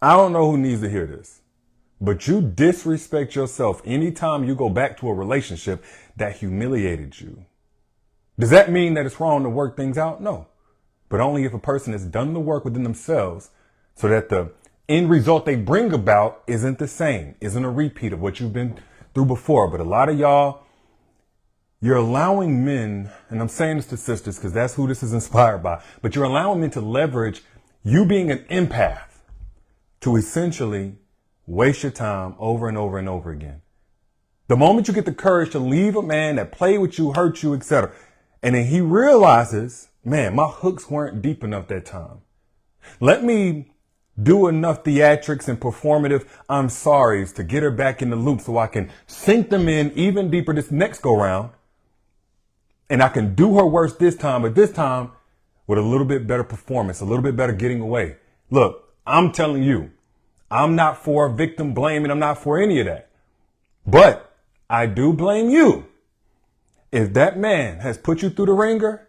I don't know who needs to hear this, but you disrespect yourself anytime you go back to a relationship that humiliated you. Does that mean that it's wrong to work things out? No, but only if a person has done the work within themselves so that the end result they bring about isn't the same, isn't a repeat of what you've been through before. But a lot of y'all, you're allowing men, and I'm saying this to sisters because that's who this is inspired by, but you're allowing men to leverage you being an empath to essentially waste your time over and over and over again. The moment you get the courage to leave a man that played with you, hurt you, etc., and then he realizes, man, my hooks weren't deep enough that time. Let me do enough theatrics and performative I'm sorries to get her back in the loop so I can sink them in even deeper this next go round. And I can do her worse this time, but this time with a little bit better performance, a little bit better getting away. Look, I'm telling you, I'm not for victim blaming. I'm not for any of that. But I do blame you. If that man has put you through the ringer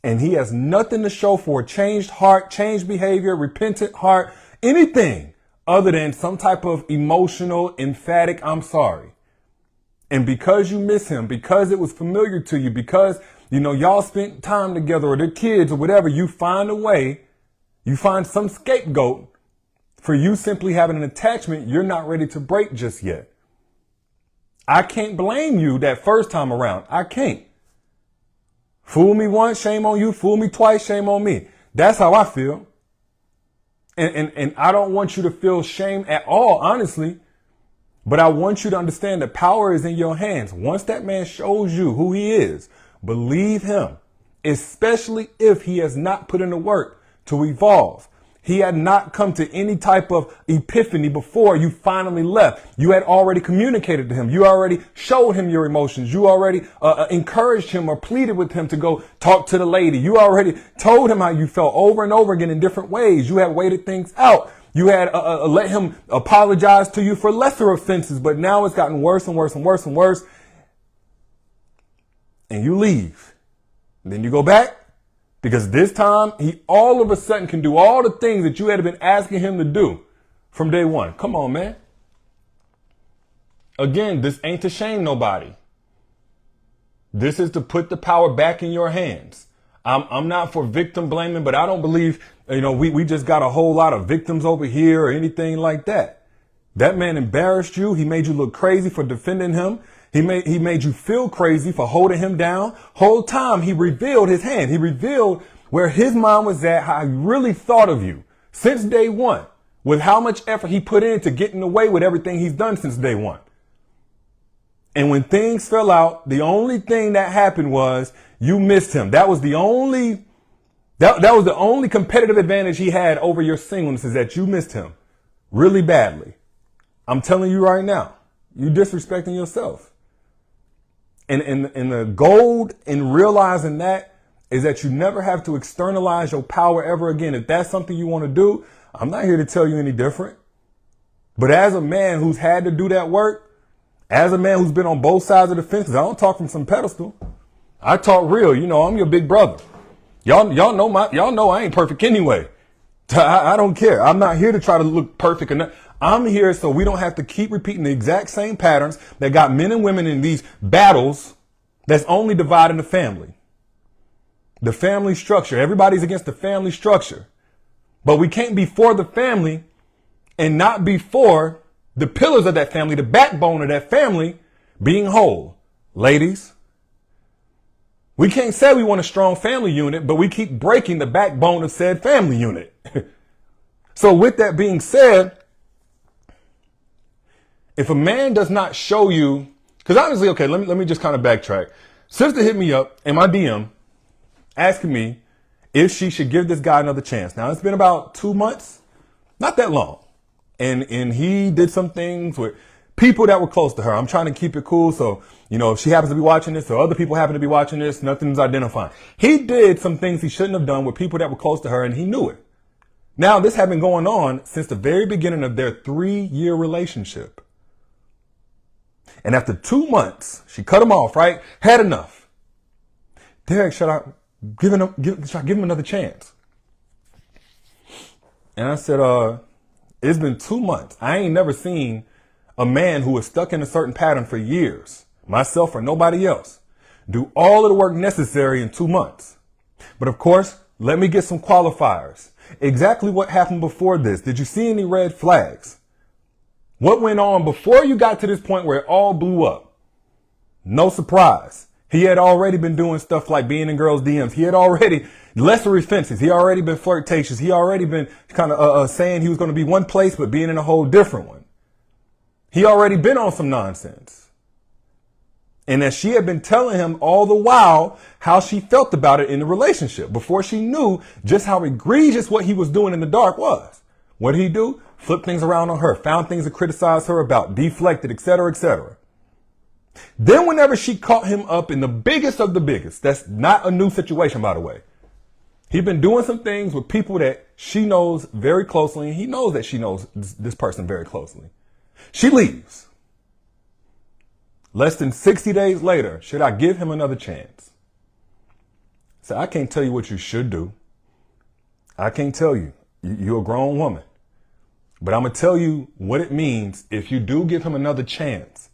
and he has nothing to show for a changed heart, changed behavior, repentant heart, anything other than some type of emotional, emphatic, I'm sorry. And because you miss him, because it was familiar to you, because, y'all spent time together or the kids or whatever, you find a way, you find some scapegoat for you simply having an attachment you're not ready to break just yet. I can't blame you that first time around. I can't. Fool me once, shame on you. Fool me twice, shame on me. That's how I feel. And I don't want you to feel shame at all, honestly. But I want you to understand that power is in your hands. Once that man shows you who he is, believe him, especially if he has not put in the work to evolve. He had not come to any type of epiphany before you finally left. You had already communicated to him. You already showed him your emotions. You already encouraged him or pleaded with him to go talk to the lady. You already told him how you felt over and over again in different ways. You had waited things out. You had let him apologize to you for lesser offenses, but now it's gotten worse and worse and worse and worse. And you leave. And then you go back. Because this time, he all of a sudden can do all the things that you had been asking him to do from day one. Come on, man. Again, this ain't to shame nobody. This is to put the power back in your hands. I'm not for victim blaming, but I don't believe, we just got a whole lot of victims over here or anything like that. That man embarrassed you. He made you look crazy for defending him. He made you feel crazy for holding him down. Whole time he revealed his hand. He revealed where his mind was at, how he really thought of you since day one, with how much effort he put into getting away with everything he's done since day one. And when things fell out, the only thing that happened was you missed him. That was the only competitive advantage he had over your singleness, is that you missed him really badly. I'm telling you right now, you disrespecting yourself. And the gold in realizing that is that you never have to externalize your power ever again. If that's something you want to do, I'm not here to tell you any different. But as a man who's had to do that work, as a man who's been on both sides of the fence, 'cause I don't talk from some pedestal. I talk real. I'm your big brother. Y'all know I ain't perfect anyway. I don't care. I'm not here to try to look perfect enough. I'm here so we don't have to keep repeating the exact same patterns that got men and women in these battles that's only dividing the family. The family structure. Everybody's against the family structure. But we can't be for the family and not be for the pillars of that family, the backbone of that family being whole. Ladies, we can't say we want a strong family unit, but we keep breaking the backbone of said family unit. So with that being said, if a man does not show you, because honestly, okay, let me just kind of backtrack. Sister hit me up in my DM asking me if she should give this guy another chance. Now, it's been about 2 months, not that long. And he did some things with people that were close to her. I'm trying to keep it cool. So, if she happens to be watching this or other people happen to be watching this, nothing's identifying. He did some things he shouldn't have done with people that were close to her, and he knew it. Now, this had been going on since the very beginning of their 3-year relationship. And after 2 months, she cut him off, right? Had enough. Derrick, should I give him another chance? And I said, It's been 2 months. I ain't never seen a man who is stuck in a certain pattern for years, myself or nobody else, do all of the work necessary in 2 months. But of course, let me get some qualifiers. Exactly what happened before this? Did you see any red flags? What went on before you got to this point where it all blew up? No surprise. He had already been doing stuff like being in girls' DMs. He had already lesser offenses. He already been flirtatious. He already been kind of saying he was going to be one place, but being in a whole different one. He already been on some nonsense. And that she had been telling him all the while how she felt about it in the relationship before she knew just how egregious what he was doing in the dark was. What did he do? Flip things around on her, found things to criticize her about, deflected, etc., etc. Then whenever she caught him up in the biggest of the biggest, that's not a new situation, by the way. He'd been doing some things with people that she knows very closely, and he knows that she knows this person very closely. She leaves. Less than 60 days later, should I give him another chance? So I can't tell you what you should do. I can't tell you. You're a grown woman. But I'm going to tell you what it means if you do give him another chance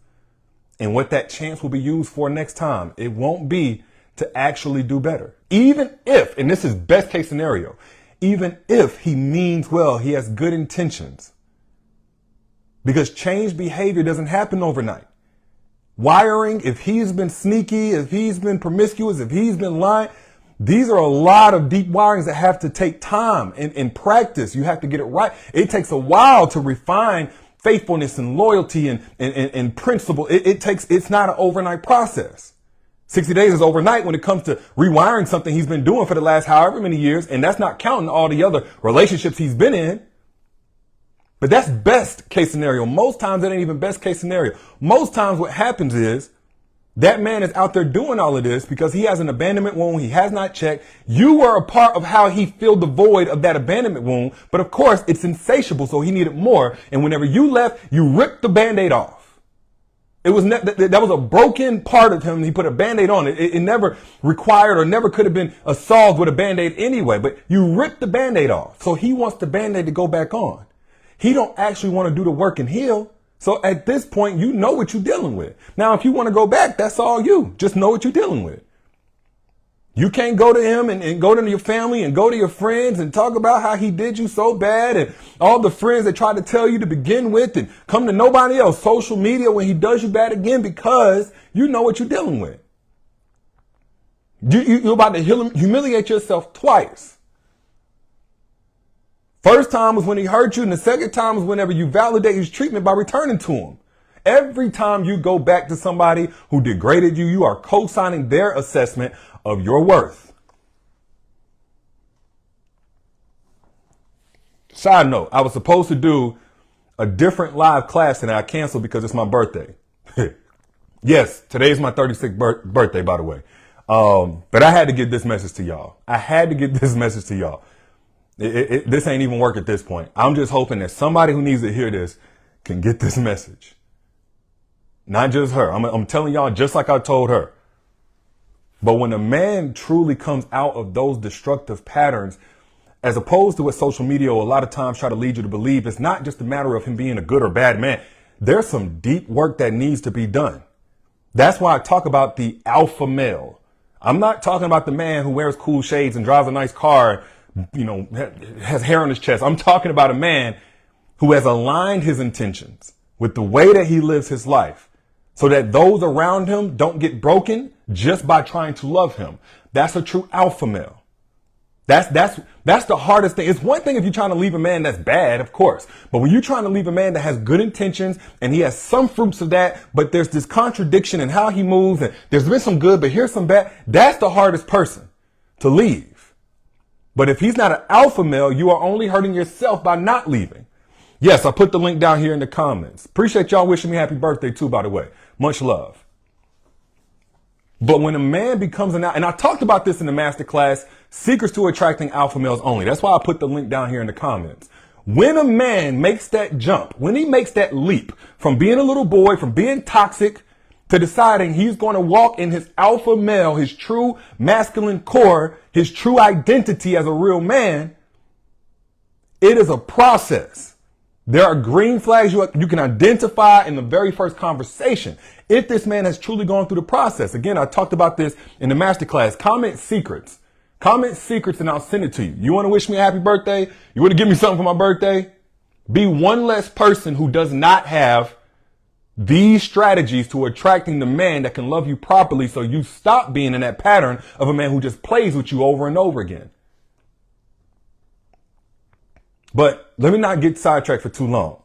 and what that chance will be used for next time. It won't be to actually do better. Even if, and this is best case scenario, even if he means well, he has good intentions. Because change behavior doesn't happen overnight. Wiring, if he's been sneaky, if he's been promiscuous, if he's been lying, these are a lot of deep wirings that have to take time and practice. You have to get it right. It takes a while to refine faithfulness and loyalty and principle. It's not an overnight process. 60 days is overnight when it comes to rewiring something he's been doing for the last however many years. And that's not counting all the other relationships he's been in. But that's best case scenario. Most times it ain't even best case scenario. Most times what happens is that man is out there doing all of this because he has an abandonment wound he has not checked. You were a part of how he filled the void of that abandonment wound. But of course, it's insatiable, so he needed more. And whenever you left, you ripped the Band-Aid off. It was that was a broken part of him. He put a Band-Aid on it. It never required or never could have been solved with a Band-Aid anyway. But you ripped the Band-Aid off. So he wants the Band-Aid to go back on. He don't actually want to do the work and heal. So at this point, you know what you're dealing with. Now, if you want to go back, that's all you. Just know what you're dealing with. You can't go to him and go to your family and go to your friends and talk about how he did you so bad and all the friends that tried to tell you to begin with and come to nobody else, social media, when he does you bad again, because you know what you're dealing with. You're about to humiliate yourself twice. First time was when he hurt you, and the second time was whenever you validate his treatment by returning to him. Every time you go back to somebody who degraded you, you are co-signing their assessment of your worth. Side note, I was supposed to do a different live class and I canceled because it's my birthday. Yes, today's my 36th birthday, by the way. But I had to get this message to y'all. This ain't even work at this point. I'm just hoping that somebody who needs to hear this can get this message. Not just her. I'm telling y'all just like I told her. But when a man truly comes out of those destructive patterns, as opposed to what social media a lot of times try to lead you to believe, it's not just a matter of him being a good or bad man. There's some deep work that needs to be done. That's why I talk about the alpha male. I'm not talking about the man who wears cool shades and drives a nice car, has hair on his chest. I'm talking about a man who has aligned his intentions with the way that he lives his life so that those around him don't get broken just by trying to love him. That's a true alpha male. That's the hardest thing. It's one thing if you're trying to leave a man that's bad, of course. But when you're trying to leave a man that has good intentions and he has some fruits of that, but there's this contradiction in how he moves and there's been some good, but here's some bad. That's the hardest person to leave. But if he's not an alpha male, you are only hurting yourself by not leaving. Yes, I put the link down here in the comments. Appreciate y'all wishing me happy birthday too, by the way. Much love. But when a man becomes and I talked about this in the masterclass, Secrets to Attracting Alpha Males Only. That's why I put the link down here in the comments. When a man makes that jump, when he makes that leap from being a little boy, from being toxic, to deciding he's going to walk in his alpha male, his true masculine core, his true identity as a real man, it is a process. There are green flags you can identify in the very first conversation. If this man has truly gone through the process. Again, I talked about this in the masterclass. Comment secrets. Comment secrets and I'll send it to you. You want to wish me a happy birthday? You want to give me something for my birthday? Be one less person who does not have these strategies to attracting the man that can love you properly, so you stop being in that pattern of a man who just plays with you over and over again. But let me not get sidetracked for too long.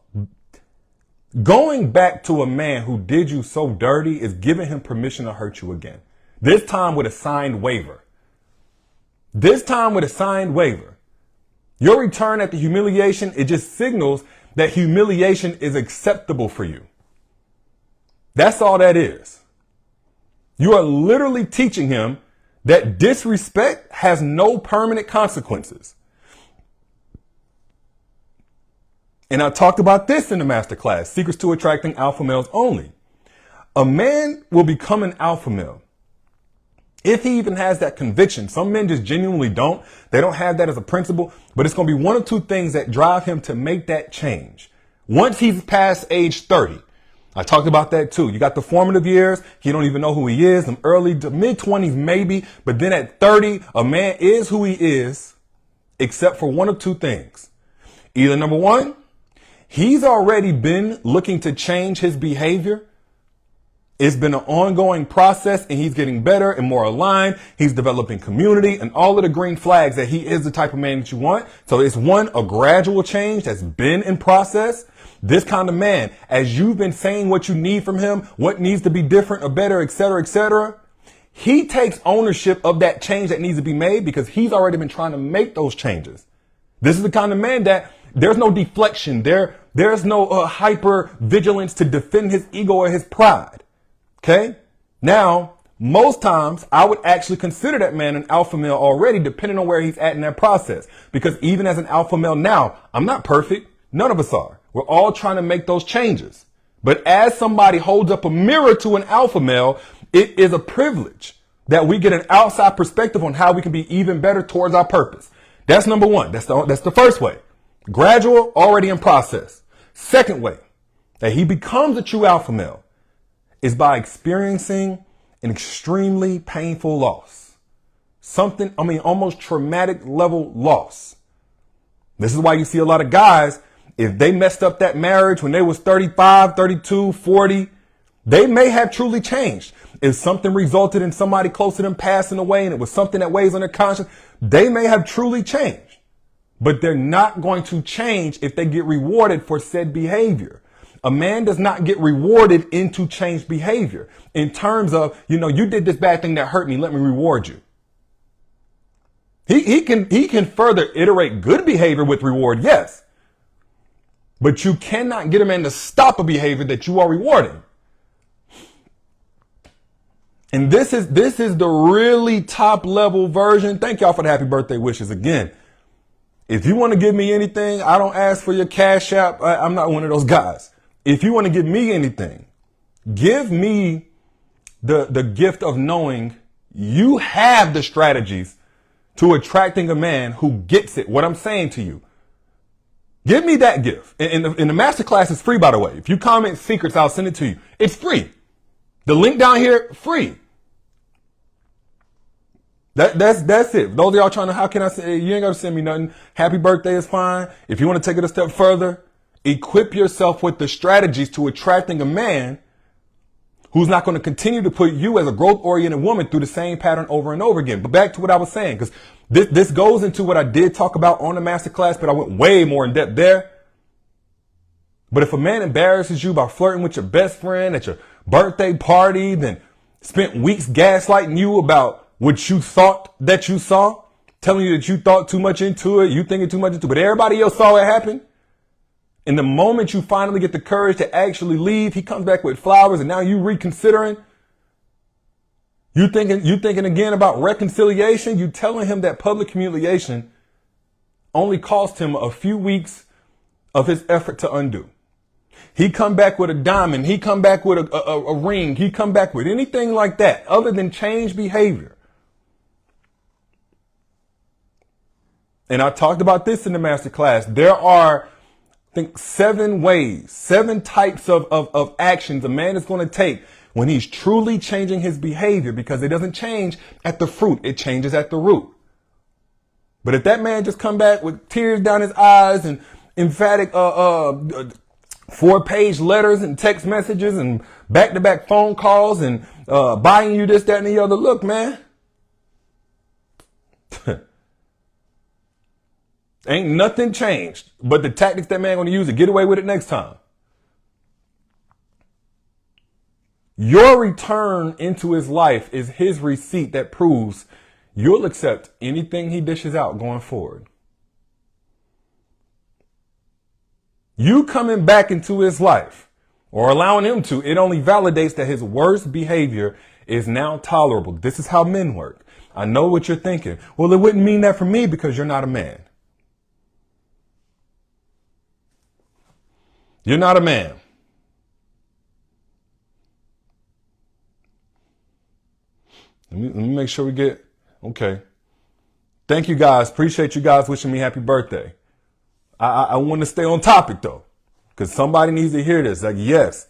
Going back to a man who did you so dirty is giving him permission to hurt you again. This time with a signed waiver. Your return at the humiliation, it just signals that humiliation is acceptable for you. That's all that is. You are literally teaching him that disrespect has no permanent consequences. And I talked about this in the masterclass, Secrets to Attracting Alpha Males Only. A man will become an alpha male if he even has that conviction. Some men just genuinely don't. They don't have that as a principle, but it's going to be one of two things that drive him to make that change. Once he's past age 30, I talked about that too. You got the formative years. He don't even know who he is. Them early to mid 20s, maybe. But then at 30, a man is who he is, except for one of two things. Either number one, he's already been looking to change his behavior. It's been an ongoing process and he's getting better and more aligned. He's developing community and all of the green flags that he is the type of man that you want. So it's one, a gradual change that's been in process. This kind of man, as you've been saying what you need from him, what needs to be different or better, etc., he takes ownership of that change that needs to be made because he's already been trying to make those changes. This is the kind of man that there's no deflection. There's no hyper vigilance to defend his ego or his pride. Okay. Now, most times I would actually consider that man an alpha male already, depending on where he's at in that process. Because even as an alpha male now, I'm not perfect. None of us are. We're all trying to make those changes. But as somebody holds up a mirror to an alpha male, it is a privilege that we get an outside perspective on how we can be even better towards our purpose. That's number one. That's the first way. Gradual, already in process. Second way that he becomes a true alpha male is by experiencing an extremely painful loss. Almost traumatic level loss. This is why you see a lot of guys, if they messed up that marriage when they was 35, 32, 40, they may have truly changed. If something resulted in somebody close to them passing away and it was something that weighs on their conscience, they may have truly changed. But they're not going to change if they get rewarded for said behavior. A man does not get rewarded into changed behavior in terms of, you did this bad thing that hurt me. Let me reward you. He can further iterate good behavior with reward. Yes. But you cannot get a man to stop a behavior that you are rewarding. And this is the really top level version. Thank y'all for the happy birthday wishes again. If you want to give me anything, I don't ask for your cash app. I'm not one of those guys. If you want to give me anything, give me the gift of knowing you have the strategies to attracting a man who gets it. What I'm saying to you, give me that gift. And the masterclass is free, by the way. If you comment secrets, I'll send it to you. It's free. The link down here, free. That's it. Those of y'all trying to, how can I say, you ain't got to send me nothing. Happy birthday is fine. If you want to take it a step further, equip yourself with the strategies to attracting a man who's not going to continue to put you as a growth-oriented woman through the same pattern over and over again. But back to what I was saying, because this goes into what I did talk about on the masterclass, but I went way more in depth there. But if a man embarrasses you by flirting with your best friend at your birthday party, then spent weeks gaslighting you about what you thought that you saw, telling you that you thought too much into it, you thinking too much into it, but everybody else saw it happen. And the moment you finally get the courage to actually leave, he comes back with flowers and now you reconsidering. You thinking again about reconciliation. You telling him that public humiliation only cost him a few weeks of his effort to undo. He come back with a diamond. He come back with a ring. He come back with anything like that other than change behavior. And I talked about this in the master class. There are think 7 ways, 7 types of actions a man is going to take when he's truly changing his behavior, because it doesn't change at the fruit. It changes at the root. But if that man just come back with tears down his eyes and emphatic 4-page letters and text messages and back-to-back phone calls and buying you this, that, and the other, look, man, ain't nothing changed but the tactics that man going to use to get away with it next time. Your return into his life is his receipt that proves you'll accept anything he dishes out going forward. You coming back into his life or allowing him to, it only validates that his worst behavior is now tolerable. This is how men work. I know what you're thinking. Well, it wouldn't mean that for me because you're not a man. You're not a man. Let me make sure we get, okay. Thank you guys. Appreciate you guys wishing me happy birthday. I want to stay on topic though, because somebody needs to hear this. Like, yes,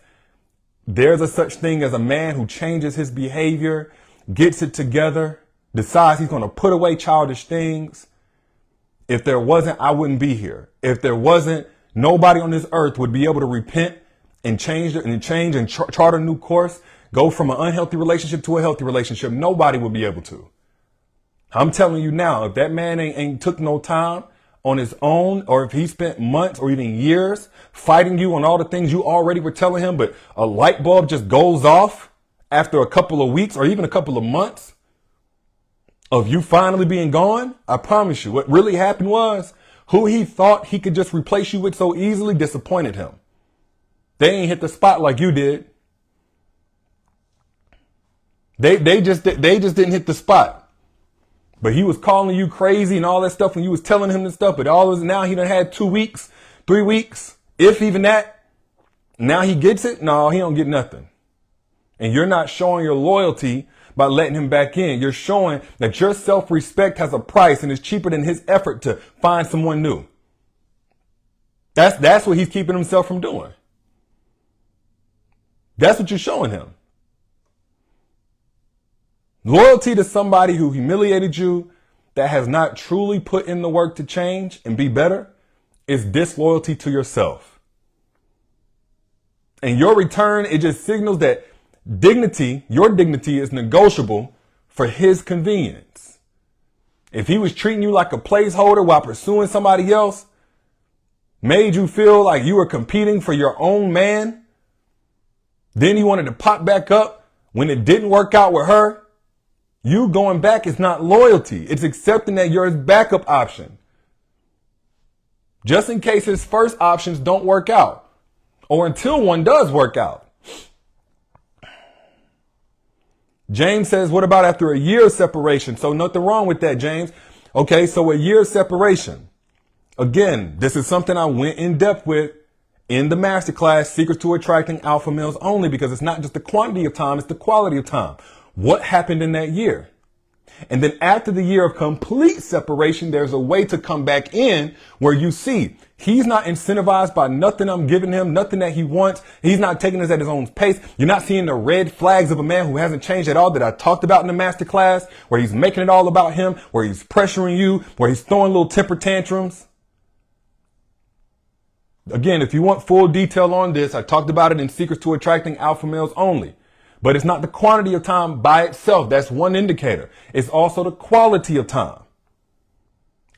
there's a such thing as a man who changes his behavior, gets it together, decides he's going to put away childish things. If there wasn't, I wouldn't be here. If there wasn't, nobody on this earth would be able to repent and change and chart a new course, go from an unhealthy relationship to a healthy relationship. Nobody would be able to. I'm telling you now, if that man ain't took no time on his own, or if he spent months or even years fighting you on all the things you already were telling him, but a light bulb just goes off after a couple of weeks or even a couple of months of you finally being gone, I promise you, what really happened was who he thought he could just replace you with so easily disappointed him. They ain't hit the spot like you did. They just didn't hit the spot. But he was calling you crazy and all that stuff when you was telling him this stuff. But all of this, now he done had 2 weeks, 3 weeks, if even that. Now he gets it. No, he don't get nothing. And you're not showing your loyalty by letting him back in. You're showing that your self-respect has a price and is cheaper than his effort to find someone new. That's what he's keeping himself from doing. That's what you're showing him. Loyalty to somebody who humiliated you, that has not truly put in the work to change and be better, is disloyalty to yourself. And your return, it just signals that dignity, your dignity is negotiable for his convenience. If he was treating you like a placeholder while pursuing somebody else, made you feel like you were competing for your own man, then he wanted to pop back up when it didn't work out with her, you going back is not loyalty. It's accepting that you're his backup option. Just in case his first options don't work out, or until one does work out. James says, what about after a year of separation? So nothing wrong with that, James. Okay, so a year of separation. Again, this is something I went in depth with in the masterclass, Secrets to Attracting Alpha Males Only, because it's not just the quantity of time, it's the quality of time. What happened in that year? And then after the year of complete separation, there's a way to come back in where you see he's not incentivized by nothing I'm giving him, nothing that he wants. He's not taking this at his own pace. You're not seeing the red flags of a man who hasn't changed at all that I talked about in the masterclass, where he's making it all about him, where he's pressuring you, where he's throwing little temper tantrums. Again, if you want full detail on this, I talked about it in Secrets to Attracting Alpha Males Only. But it's not the quantity of time by itself. That's one indicator. It's also the quality of time.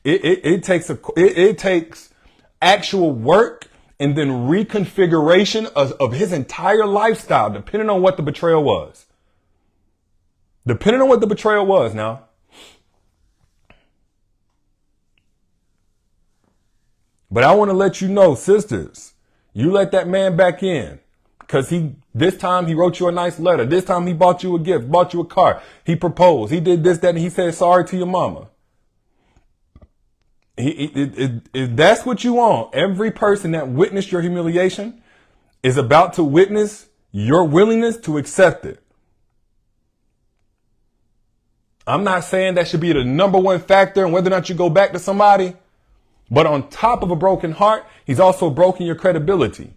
It takes actual work and then reconfiguration of his entire lifestyle, depending on what the betrayal was. Depending on what the betrayal was now. But I want to let you know, sisters, you let that man back in. Because this time he wrote you a nice letter. This time he bought you a gift, bought you a car. He proposed. He did this, that, and he said sorry to your mama. If that's what you want, every person that witnessed your humiliation is about to witness your willingness to accept it. I'm not saying that should be the number one factor in whether or not you go back to somebody. But on top of a broken heart, he's also broken your credibility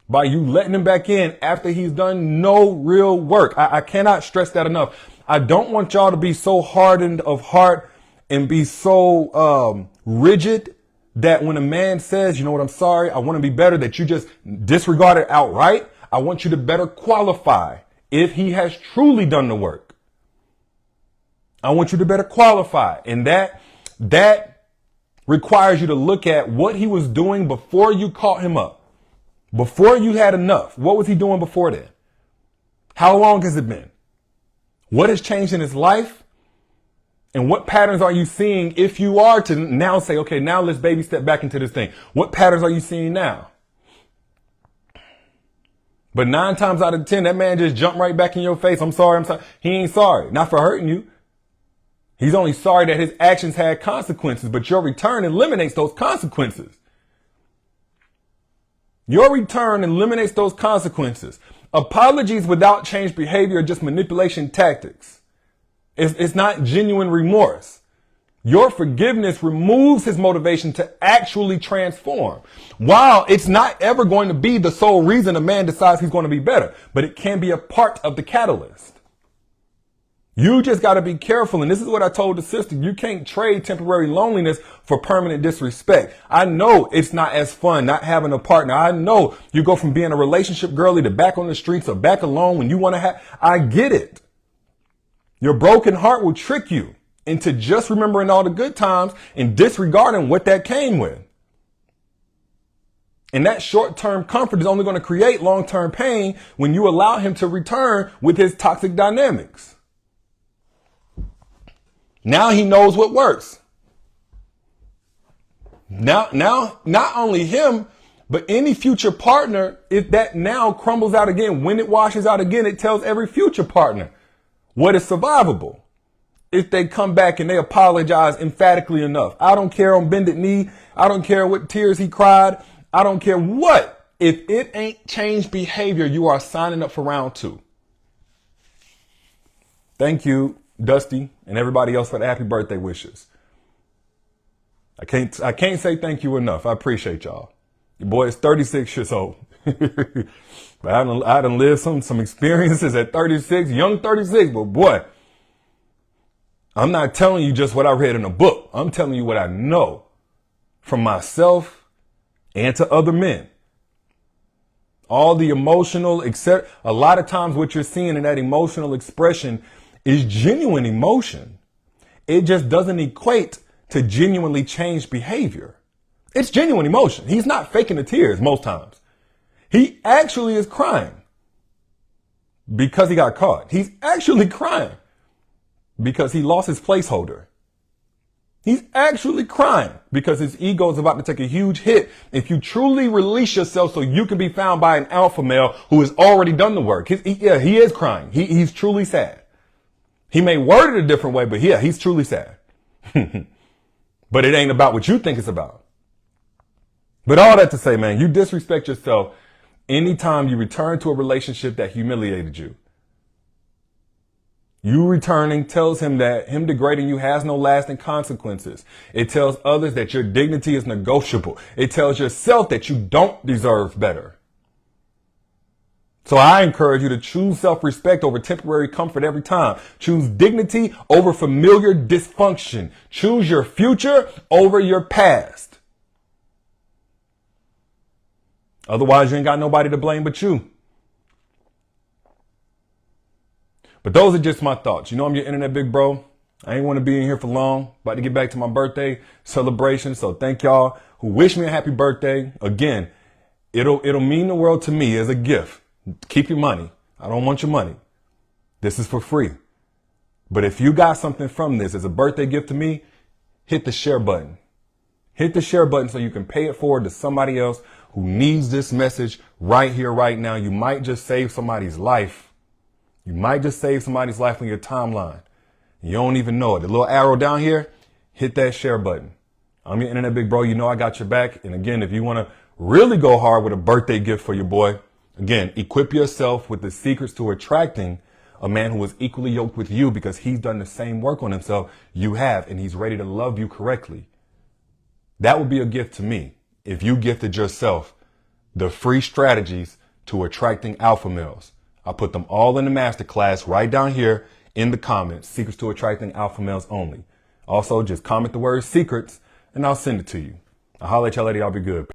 by you letting him back in after he's done no real work. I cannot stress that enough. I don't want y'all to be so hardened of heart and be so rigid that when a man says, you know what, I'm sorry, I want to be better, that you just disregard it outright. I want you to better qualify if he has truly done the work. I want you to better qualify. And that requires you to look at what he was doing before you caught him up. Before you had enough. What was he doing before then? How long has it been? What has changed in his life? And what patterns are you seeing if you are to now say, okay, now let's baby step back into this thing? What patterns are you seeing now? But 9 times out of 10, that man just jumped right back in your face. I'm sorry. He ain't sorry. Not for hurting you. He's only sorry that his actions had consequences, but your return eliminates those consequences. Your return eliminates those consequences. Apologies without changed behavior are just manipulation tactics. It's not genuine remorse. Your forgiveness removes his motivation to actually transform. While it's not ever going to be the sole reason a man decides he's going to be better, but it can be a part of the catalyst. You just got to be careful. And this is what I told the sister. You can't trade temporary loneliness for permanent disrespect. I know it's not as fun not having a partner. I know you go from being a relationship girly to back on the streets or back alone when you want to have. I get it. Your broken heart will trick you into just remembering all the good times and disregarding what that came with. And that short-term comfort is only going to create long-term pain when you allow him to return with his toxic dynamics. Now he knows what works. Now, not only him, but any future partner, if that now crumbles out again, when it washes out again, it tells every future partner what is survivable. If they come back and they apologize emphatically enough. I don't care on bended knee. I don't care what tears he cried. I don't care what. If it ain't changed behavior, you are signing up for round 2. Thank you, Dusty, and everybody else for the happy birthday wishes. I can't say thank you enough. I appreciate y'all. Your boy is 36 years old. But I done lived some experiences at 36, young 36, but boy, I'm not telling you just what I read in a book. I'm telling you what I know from myself and to other men. All the emotional, except a lot of times what you're seeing in that emotional expression is genuine emotion. It just doesn't equate to genuinely change behavior. It's genuine emotion. He's not faking the tears most times. He actually is crying because he got caught. He's actually crying because he lost his placeholder. He's actually crying because his ego is about to take a huge hit. If you truly release yourself so you can be found by an alpha male who has already done the work. He is crying. He's truly sad. He may word it a different way, but yeah, he's truly sad. But it ain't about what you think it's about. But all that to say, man, you disrespect yourself anytime you return to a relationship that humiliated you. You returning tells him that him degrading you has no lasting consequences. It tells others that your dignity is negotiable. It tells yourself that you don't deserve better. So I encourage you to choose self-respect over temporary comfort every time. Choose dignity over familiar dysfunction. Choose your future over your past. Otherwise, you ain't got nobody to blame but you. But those are just my thoughts. You know, I'm your internet big bro. I ain't want to be in here for long. About to get back to my birthday celebration. So thank y'all who wish me a happy birthday. Again, it'll mean the world to me as a gift. Keep your money. I don't want your money. This is for free. But if you got something from this as a birthday gift to me, hit the share button. Hit the share button so you can pay it forward to somebody else who needs this message right here, right now. You might just save somebody's life. You might just save somebody's life on your timeline. You don't even know it. The little arrow down here, hit that share button. I'm your internet big bro. You know I got your back. And again, if you want to really go hard with a birthday gift for your boy, again, equip yourself with the secrets to attracting a man who is equally yoked with you because he's done the same work on himself you have, and he's ready to love you correctly. That would be a gift to me if you gifted yourself the free strategies to attracting alpha males. I'll put them all in the masterclass right down here in the comments. Secrets to attracting alpha males only. Also, just comment the word secrets and I'll send it to you. I'll holler at y'all later. Y'all be good.